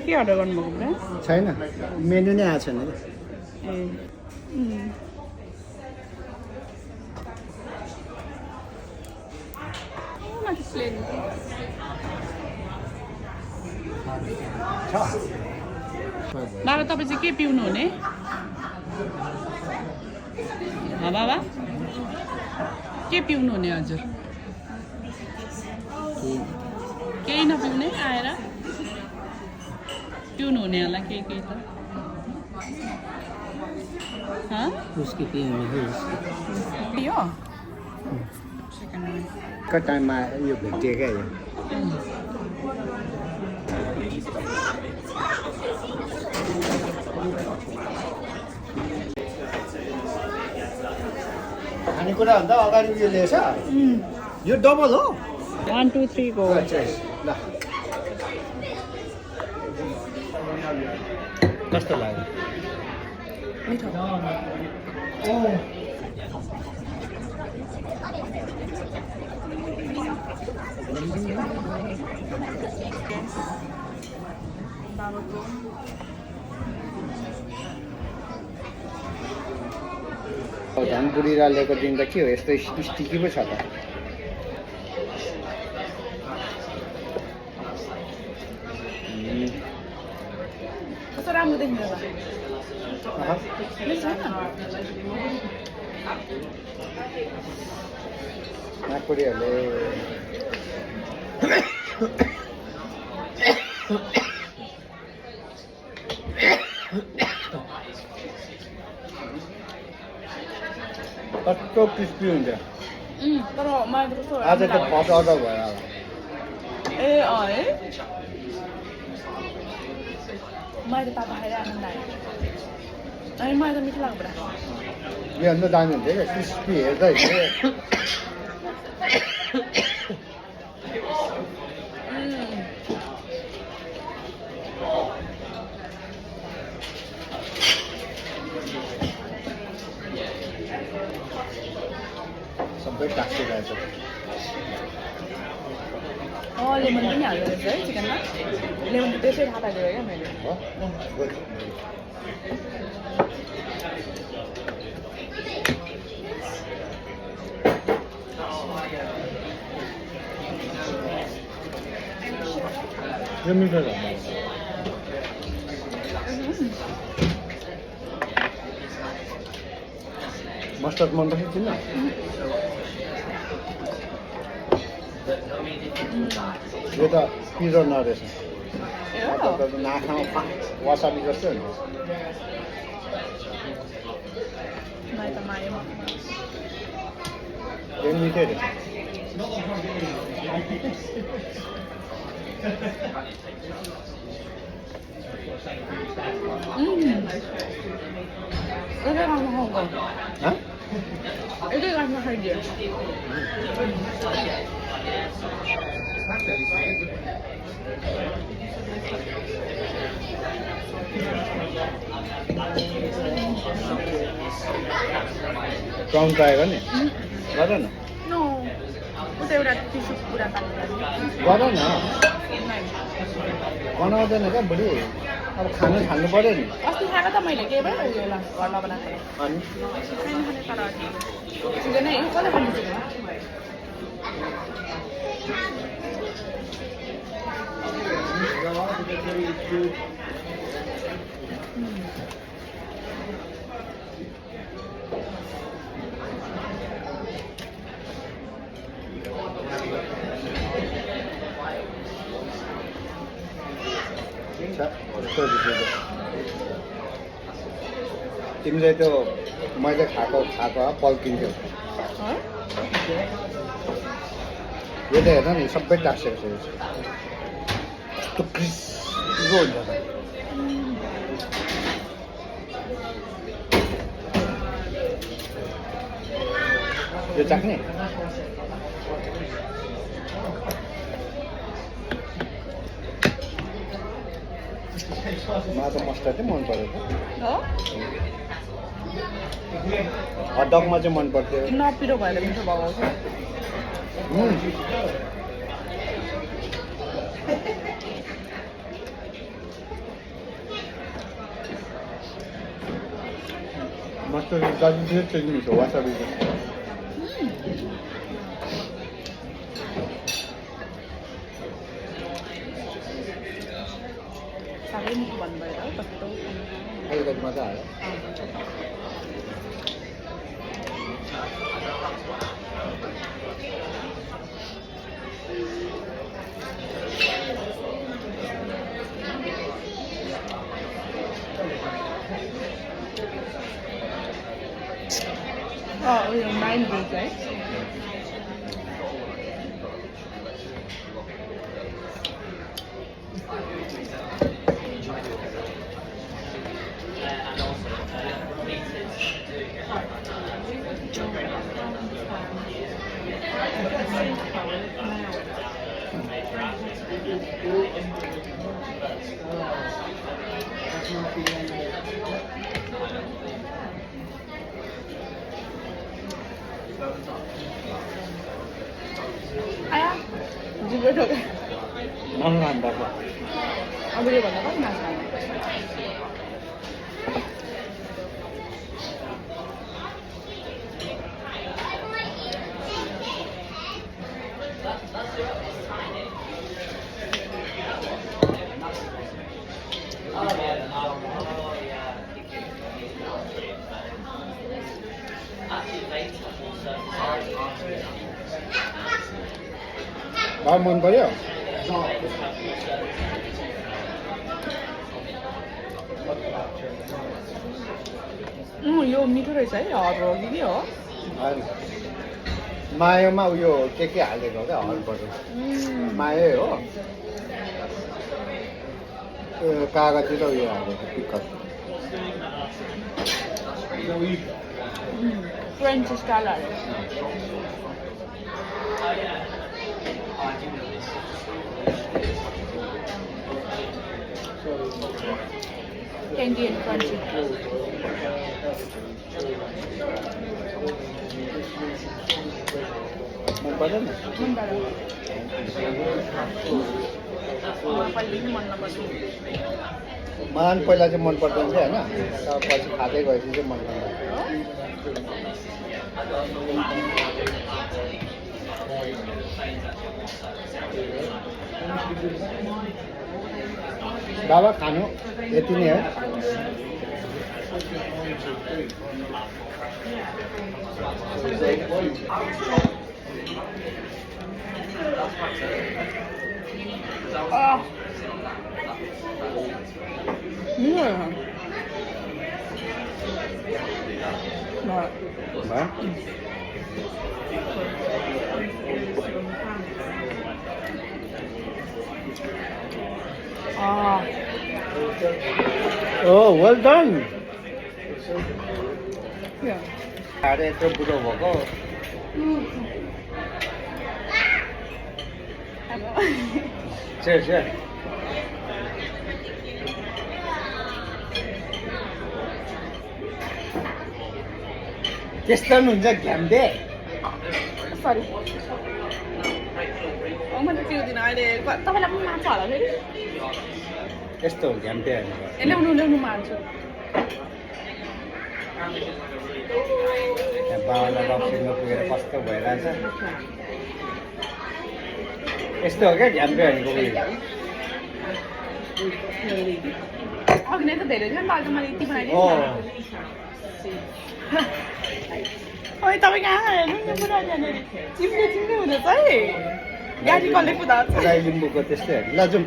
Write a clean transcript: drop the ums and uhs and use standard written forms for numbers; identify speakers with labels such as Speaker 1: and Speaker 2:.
Speaker 1: के अर्डर गर्नुभएको पुरा
Speaker 2: छैन मेन्यु नै आएको छैन
Speaker 1: ए बाबा तपाईँ चाहिँ के पिउनु हुने बाबा के पिउनु हुने हजुर केही नपिउने आएर पिउनु हुने होला केही केही त
Speaker 2: उसकी पिउने हो
Speaker 1: पियो
Speaker 2: कति टाइममा यो भेटियो क्या यो खानेकुरा भन्दा अगाडि उयो लिएछ यो डबल हो
Speaker 1: 1 2 3 गो
Speaker 2: ल कस्तो लाग्यो
Speaker 1: मिठो
Speaker 2: धनपुरी रालेको दिन त के हो यस्तो स्टिकी पो छ त
Speaker 1: कस्तो राम्रो देखिन्छ
Speaker 2: नागपुरीहरूले कस्तो क्रिस्पी हुन्छ
Speaker 1: तर मलाई त कस्तो
Speaker 2: आज त फर्स्ट अर्डर भयो होला
Speaker 1: ए है मैले त तातो खाएर आनन्द आयो अनि मलाई त मिठो लाग्यो पुरा
Speaker 2: यो अन्त दामी हुन्छ क्या क्रिस्पी हेर्दै सबै टाँसिरहेछ
Speaker 1: लेमन पनि हाल्दो रहेछ है चिकनमा लेमन त त्यसै थाहा पाइदियो क्या मैले
Speaker 2: यो मिठो छ मस्टर्ड मन पनि किन यो त पिरो नरहेछ नाखामा वासाबी जस्तो हुन्छ यो मिठै रहेछ
Speaker 1: एकै गाँठमा खाइदियो
Speaker 2: प्राउन पाएको नि गर न
Speaker 1: उता एउटा टिसु पुरा
Speaker 2: गर न बनाउँदैन क्या बुढी अब खानु खानु पऱ्यो नि
Speaker 1: अस्ति खाएको त मैले केही भयो उयो घरमा बनाएको
Speaker 2: अनि
Speaker 1: चिकन है कसले खानु
Speaker 2: तिमीले त्यो मैले खाएको पल्किन्थ्यो यो त हेर्न नि सबै टाँसेको छ यस्तो क्रिस्पो हुन्छ यो चाख्ने मलाई त मस्टर्ड चाहिँ मन परेको हटडगमा चाहिँ मन पर्थ्यो
Speaker 1: नपिरो भएर मिठो भगाउँछ
Speaker 2: मस्त दार्जिलिङ चाहिँ मिठो वासाबी
Speaker 1: साह्रै मिठो भन्नुभयो र कस्तो
Speaker 2: अलिकति मजा आयो
Speaker 1: उयो 9 भेज है आया जिब्रो ठोके
Speaker 2: मन लाग्छ
Speaker 1: अब यो भन्दा कति मासु खाने
Speaker 2: मन पर्यो
Speaker 1: यो मिठो रहेछ है हर्ब हो कि हो
Speaker 2: मायोमा उयो के हालेको क्या हर्बहरू मायै हो कागती र उयो हालेको पिकल
Speaker 1: फ्रेन्च स्टाइल हालेको Candy and crunchy.
Speaker 2: मन पर्दैन
Speaker 1: मन पर्यो पहिलेदेखि मन नपर्छ
Speaker 2: मलाई पहिला चाहिँ मन पर्दैन थियो होइन पछि खाँदै गएपछि चाहिँ मन पर्दैन बाबा खानु यति नै हो Oh, well done.
Speaker 1: Yeah.
Speaker 2: अरे यत्रो बुढो भएको Cheers. त्यस्तो हुन्छ घ्याम्दे
Speaker 1: सरी मैले पिउँदिनँ अहिले तपाईँलाई पनि मान्छ होला फेरि
Speaker 2: यस्तो घ्याम्दे
Speaker 1: ल्याउनु मान्छु
Speaker 2: बाबालाई रक्सीमा पुगेर कस्तो भइरहेछ यस्तो हो क्या घ्याम्दे भनेको
Speaker 1: अघि नै त धेरै थियो नि त अहिले त मैले यति बनाइदिएँ ओइ तपाईँ कहाँ हेर्नु नि पुरा चिम्ने हुँदैछ है गाडी कसले कुदाएको छ
Speaker 2: लिम्बूको त्यस्तै ल जाउँ